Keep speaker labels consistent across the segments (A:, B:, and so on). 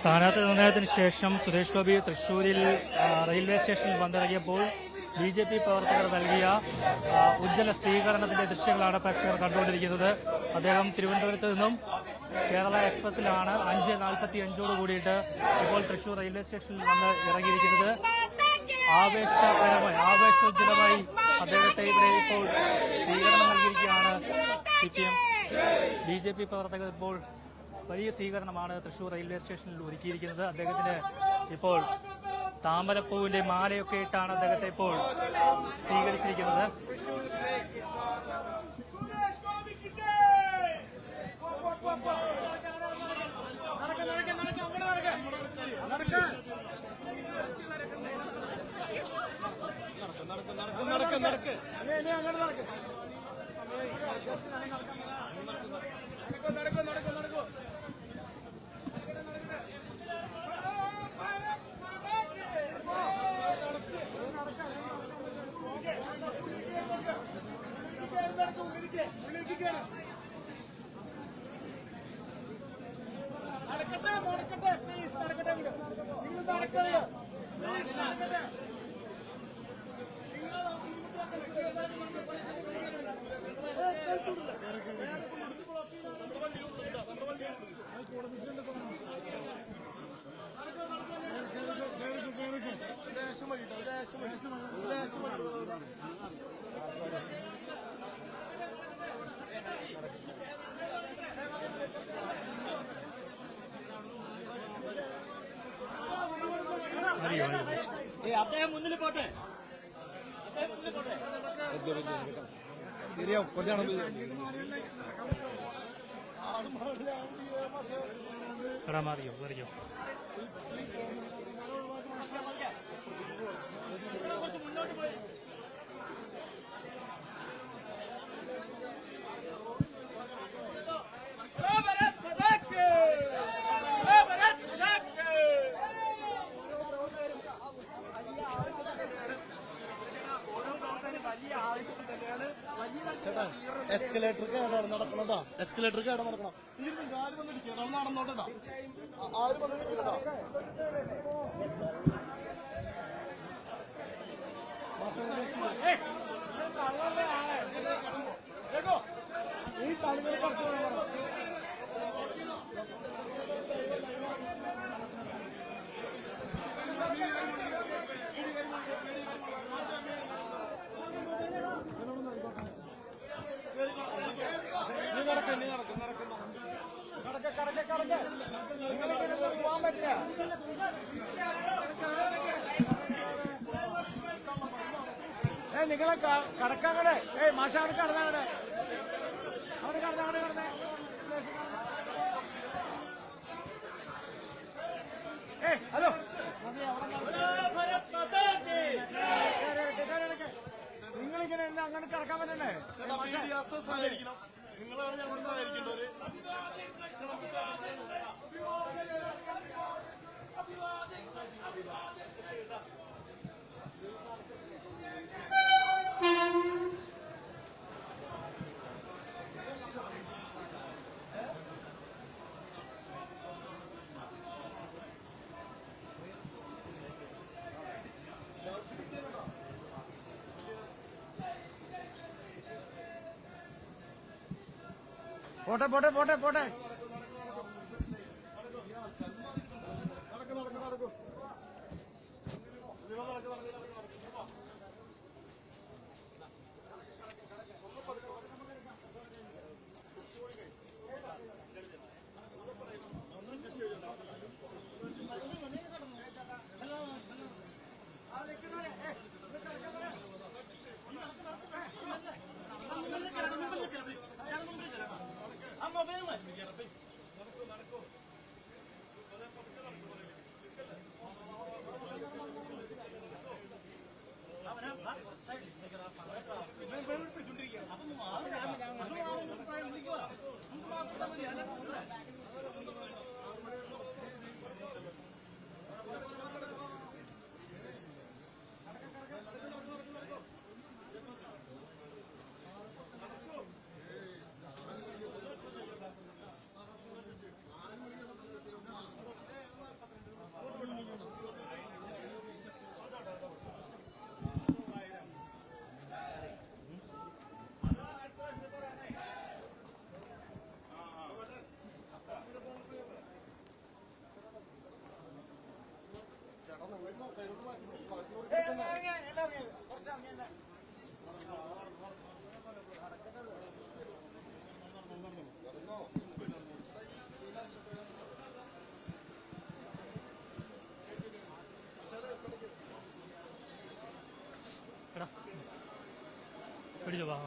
A: സ്ഥാനാർത്ഥി നിർണയത്തിന് ശേഷം സുരേഷ് ഗോപി തൃശ്ശൂരിൽ റെയിൽവേ സ്റ്റേഷനിൽ വന്നിറങ്ങിയപ്പോൾ BJP പ്രവർത്തകർ നൽകിയ ഉജ്ജ്വല സ്വീകരണത്തിന്റെ ദൃശ്യങ്ങളാണ് പ്രേക്ഷകർ കണ്ടുകൊണ്ടിരിക്കുന്നത്. അദ്ദേഹം തിരുവനന്തപുരത്ത് നിന്നും കേരള എക്സ്പ്രസിലാണ് 5:45 കൂടിയിട്ട് ഇപ്പോൾ തൃശ്ശൂർ റെയിൽവേ സ്റ്റേഷനിൽ വന്ന് ഇറങ്ങിയിരിക്കുന്നത്. ആവേശോജ്വലമായി അദ്ദേഹത്തെ ഇവിടെ ഇപ്പോൾ സ്വീകരണം നൽകിയിരിക്കുകയാണ് CPM. BJP പ്രവർത്തകർ ഇപ്പോൾ വലിയ സ്വീകരണമാണ് തൃശ്ശൂർ റെയിൽവേ സ്റ്റേഷനിൽ ഒരുക്കിയിരിക്കുന്നത്. അദ്ദേഹത്തിന് ഇപ്പോൾ താമരപ്പൂവിന്റെ മാലയൊക്കെ ഇട്ടാണ് അദ്ദേഹത്തെ ഇപ്പോൾ സ്വീകരിച്ചിരിക്കുന്നത്. അദ്ദേഹം മുന്നിൽ പോട്ടെ, മാറിയോ വരികയോ മുന്നോട്ട് പോയി.
B: ചേട്ടാ എസ്കലേറ്റർക്ക് നടക്കണതാ, എസ്കലേറ്റർക്ക് ഇടം നടക്കണം. ആരും വന്നിരിക്കണം, നടന്നോട്ടാ, ആരും വന്നിരിക്കട്ടാ. ഈ തലമുറ കുറച്ച് പോവാൻ പറ്റില്ല. നിങ്ങളെ കടക്കാങ്ങടെ മാഷ അവിടെ കടന്നാങ്ങടെ, അവിടെ കടന്നാങ്ങടെ കടന്നേ. ഹലോ, നിങ്ങളിങ്ങനെ അങ്ങനെ കടക്കാൻ പറ്റണ്ടേ? നിങ്ങളാണ് ഞങ്ങളോട് സഹകരിക്കേണ്ടവര്. പോട്ടെ പോട്ടെ പോട്ടെ പോട്ടെ.
A: പിടിച്ചോ വാ.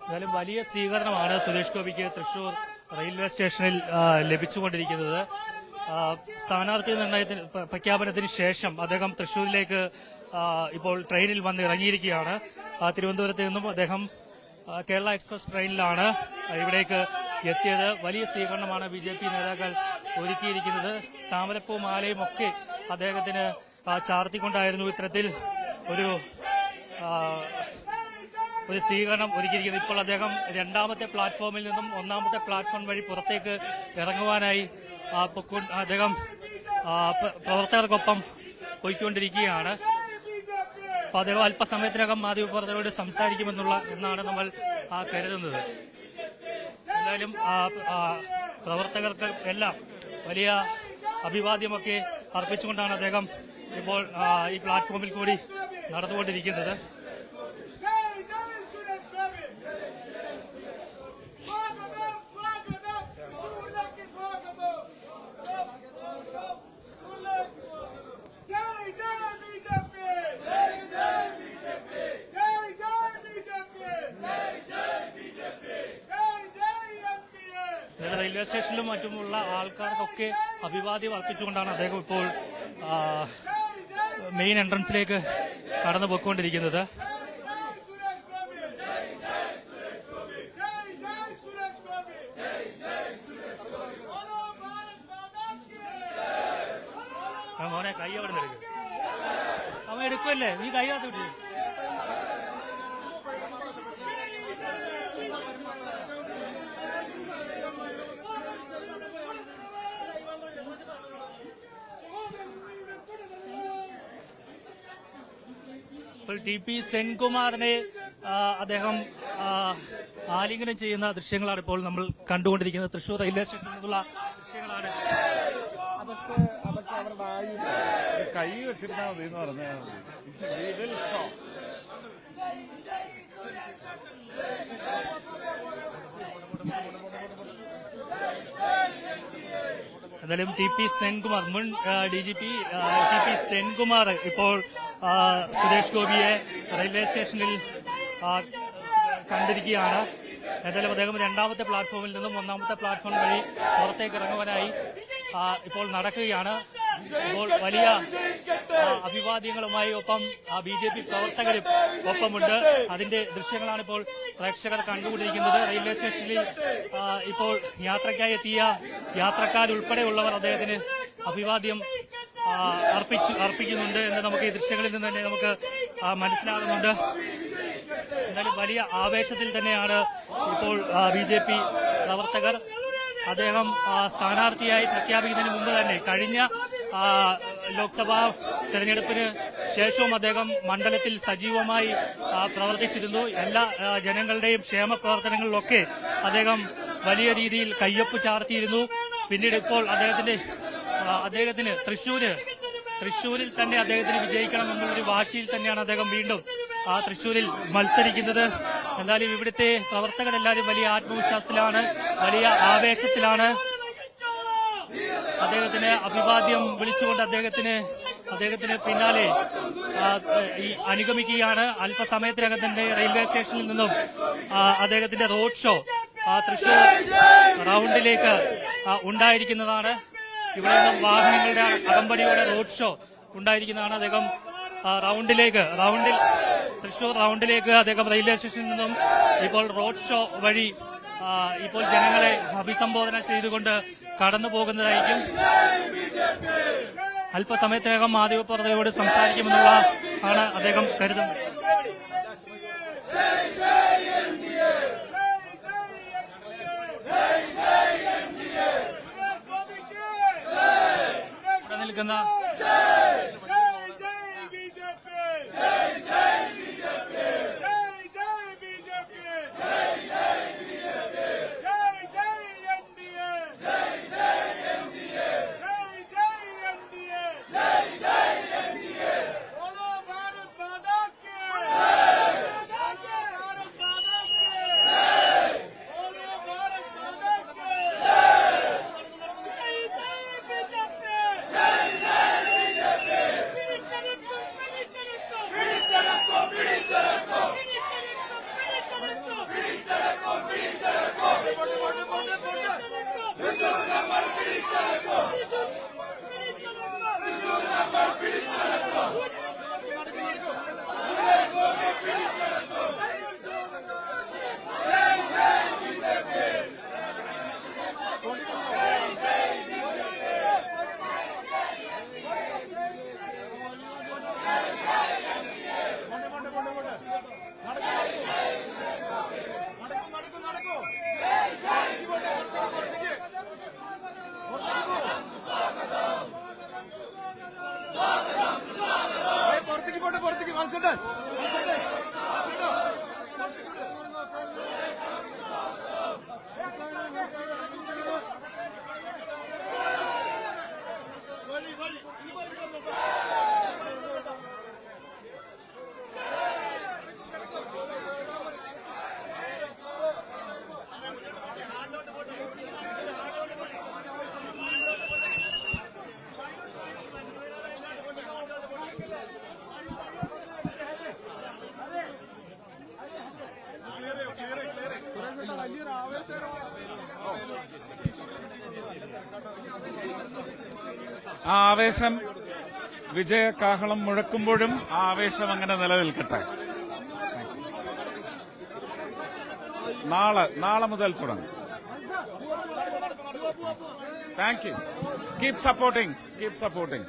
A: എന്തായാലും വലിയ സ്വീകരണമാണ് സുരേഷ് ഗോപിക്ക് തൃശൂർ റെയിൽവേ സ്റ്റേഷനിൽ ലഭിച്ചുകൊണ്ടിരിക്കുന്നത്. സ്ഥാനാർത്ഥി നിർണയത്തിന് പ്രഖ്യാപനത്തിന് ശേഷം അദ്ദേഹം തൃശൂരിലേക്ക് ഇപ്പോൾ ട്രെയിനിൽ വന്ന് ഇറങ്ങിയിരിക്കുകയാണ്. തിരുവനന്തപുരത്ത് നിന്നും അദ്ദേഹം കേരള എക്സ്പ്രസ് ട്രെയിനിലാണ് ഇവിടേക്ക് എത്തിയത്. വലിയ സ്വീകരണമാണ് BJP നേതാക്കൾ ഒരുക്കിയിരിക്കുന്നത്. താമരപ്പൂ മാലയും ഒക്കെ അദ്ദേഹത്തിന് ചാർത്തിക്കൊണ്ടായിരുന്നു ഇത്തരത്തിൽ ഒരു സ്വീകരണം ഒരുക്കിയിരിക്കുന്നത്. ഇപ്പോൾ അദ്ദേഹം രണ്ടാമത്തെ പ്ലാറ്റ്ഫോമിൽ നിന്നും ഒന്നാമത്തെ പ്ലാറ്റ്ഫോം വഴി പുറത്തേക്ക് ഇറങ്ങുവാനായി അദ്ദേഹം പ്രവർത്തകർക്കൊപ്പം പോയിക്കൊണ്ടിരിക്കുകയാണ്. അപ്പൊ അദ്ദേഹം അല്പസമയത്തിനകം മാധ്യമപ്രവർത്തകരോട് എന്നാണ് നമ്മൾ കരുതുന്നത്. എന്തായാലും പ്രവർത്തകർക്ക് എല്ലാം വലിയ അഭിവാദ്യമൊക്കെ അർപ്പിച്ചുകൊണ്ടാണ് അദ്ദേഹം ഇപ്പോൾ ഈ പ്ലാറ്റ്ഫോമിൽ കൂടി നടന്നുകൊണ്ടിരിക്കുന്നത്. റെയിൽവേ സ്റ്റേഷനിലും മറ്റുമുള്ള ആൾക്കാർക്കൊക്കെ അഭിവാദ്യം അർപ്പിച്ചുകൊണ്ടാണ് അദ്ദേഹം ഇപ്പോൾ മെയിൻ എൻട്രൻസിലേക്ക് കടന്നു പോയിക്കൊണ്ടിരിക്കുന്നത്. മോനെ കൈ അവിടെ നിന്ന് എടുക്കും. അവൻ എടുക്കുമല്ലേ, നീ കൈ കാത്തു വിട്ടു. ഇപ്പോൾ TP സെൻകുമാറിനെ അദ്ദേഹം ആലിംഗനം ചെയ്യുന്ന ദൃശ്യങ്ങളാണ് ഇപ്പോൾ നമ്മൾ കണ്ടുകൊണ്ടിരിക്കുന്നത്. തൃശൂർ റെയിൽവേ സ്റ്റേഷനിൽ നിന്നുള്ള ദൃശ്യങ്ങളാണ്.
C: അതൊക്കെ അവരുടെ കൈ വെച്ചിരുന്നാൽ മതി എന്ന് പറഞ്ഞാൽ
A: എന്തായാലും TP സെൻകുമാർ, മുൻ DGP TP സെൻകുമാർ ഇപ്പോൾ സുരേഷ് ഗോപിയെ റെയിൽവേ സ്റ്റേഷനിൽ കണ്ടിരിക്കുകയാണ്. എന്തായാലും അദ്ദേഹം രണ്ടാമത്തെ പ്ലാറ്റ്ഫോമിൽ നിന്നും ഒന്നാമത്തെ പ്ലാറ്റ്ഫോം വഴി പുറത്തേക്ക് ഇറങ്ങുവാനായി ഇപ്പോൾ നടക്കുകയാണ്. ഇപ്പോൾ വലിയ അഭിവാദ്യങ്ങളുമായി ഒപ്പം BJP പ്രവർത്തകരും ഒപ്പമുണ്ട്. അതിന്റെ ദൃശ്യങ്ങളാണ് ഇപ്പോൾ പ്രേക്ഷകർ കണ്ടുകൊണ്ടിരിക്കുന്നത്. റെയിൽവേ സ്റ്റേഷനിൽ ഇപ്പോൾ യാത്രയ്ക്കായി എത്തിയ യാത്രക്കാരുൾപ്പെടെയുള്ളവർ അദ്ദേഹത്തിന് അഭിവാദ്യം അർപ്പിക്കുന്നുണ്ട് എന്ന് നമുക്ക് ഈ ദൃശ്യങ്ങളിൽ നിന്ന് തന്നെ നമുക്ക് മനസ്സിലാകുന്നുണ്ട്. എന്നാലും വലിയ ആവേശത്തിൽ തന്നെയാണ് ഇപ്പോൾ BJP പ്രവർത്തകർ. അദ്ദേഹം സ്ഥാനാർത്ഥിയായി പ്രഖ്യാപിക്കുന്നതിന് മുമ്പ് തന്നെ കഴിഞ്ഞ ലോക്സഭാ തെരഞ്ഞെടുപ്പിന് ശേഷവും അദ്ദേഹം മണ്ഡലത്തിൽ സജീവമായി പ്രവർത്തിച്ചിരുന്നു. എല്ലാ ജനങ്ങളുടെയും ക്ഷേമ പ്രവർത്തനങ്ങളിലൊക്കെ അദ്ദേഹം വലിയ രീതിയിൽ കയ്യൊപ്പ് ചാർത്തിയിരുന്നു. പിന്നീട് ഇപ്പോൾ അദ്ദേഹത്തിന് തൃശ്ശൂരിൽ തന്നെ അദ്ദേഹത്തിന് വിജയിക്കണം എന്നുള്ളൊരു വാശിയിൽ തന്നെയാണ് അദ്ദേഹം വീണ്ടും തൃശ്ശൂരിൽ മത്സരിക്കുന്നത്. എന്തായാലും ഇവിടുത്തെ പ്രവർത്തകരെല്ലാവരും വലിയ ആത്മവിശ്വാസത്തിലാണ്, വലിയ ആവേശത്തിലാണ്. അദ്ദേഹത്തിന് അഭിവാദ്യം വിളിച്ചുകൊണ്ട് അദ്ദേഹത്തിന് പിന്നാലെ അനുഗമിക്കുകയാണ്. അല്പസമയത്തിനകം തന്നെ റെയിൽവേ സ്റ്റേഷനിൽ നിന്നും അദ്ദേഹത്തിന്റെ റോഡ് ഷോ തൃശൂർ റൌണ്ടിലേക്ക് ഉണ്ടായിരിക്കുന്നതാണ്. ഇവിടെ നിന്നും വാഹനങ്ങളുടെ അകമ്പടിയോടെ റോഡ് ഷോ ഉണ്ടായിരിക്കുന്നതാണ്. അദ്ദേഹം തൃശൂർ റൌണ്ടിലേക്ക് അദ്ദേഹം റെയിൽവേ സ്റ്റേഷനിൽ നിന്നും ഇപ്പോൾ റോഡ് ഷോ വഴി ഇപ്പോൾ ജനങ്ങളെ അഭിസംബോധന ചെയ്തുകൊണ്ട് കടന്നു പോകുന്നതായിരിക്കും. അല്പസമയത്തിനകം മാധ്യമപ്രവർത്തകരോട് സംസാരിക്കുമെന്നുള്ള ആണ് അദ്ദേഹം കരുതുന്നത്. നിൽക്കുന്ന
C: ആ ആവേശം വിജയകാഹളം മുഴക്കുമ്പോഴും ആ ആവേശം അങ്ങനെ നിലനിൽക്കട്ടെ. നാളെ മുതൽ തുടങ്ങും. Thank you. Keep supporting.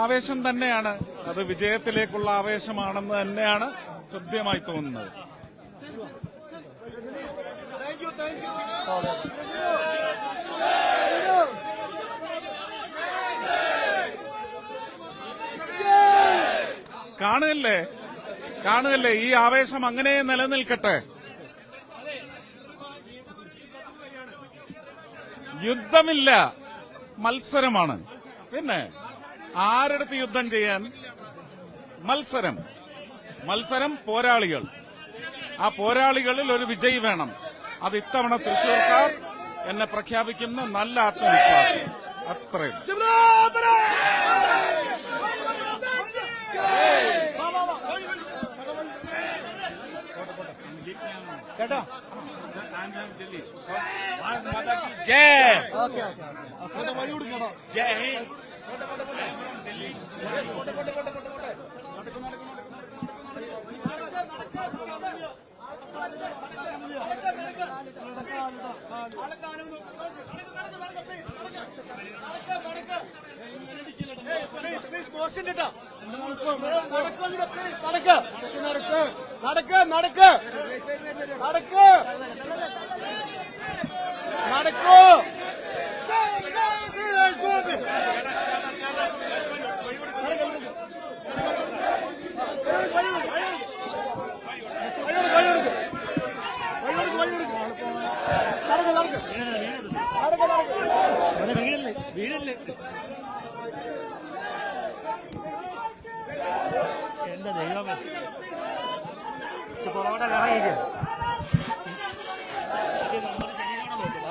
C: ആവേശം തന്നെയാണ്, അത് വിജയത്തിലേക്കുള്ള ആവേശമാണെന്ന് തന്നെയാണ് ഹൃദ്യമായി തോന്നുന്നത്. കാണുകല്ലേ ഈ ആവേശം അങ്ങനെ നിലനിൽക്കട്ടെ. യുദ്ധമില്ല, മത്സരമാണ്. പിന്നെ ആരടുത്ത് യുദ്ധം ചെയ്യാൻ? മത്സരം പോരാളികൾ. ആ പോരാളികളിൽ ഒരു വിജയി വേണം. അത് ഇത്തവണ തൃശ്ശൂർക്കാർ എന്നെ പ്രഖ്യാപിക്കുന്ന നല്ല ആത്മവിശ്വാസം. അത്രയും.
B: കേട്ടോ? വഴി കൊടുക്കണോ?
A: വീഴല്ലേ എന്റെ ദൈവമേ, പൊറോട്ട കറങ്ങിയിരിക്കും. നമ്മുടെ ശരീരം നോക്കും.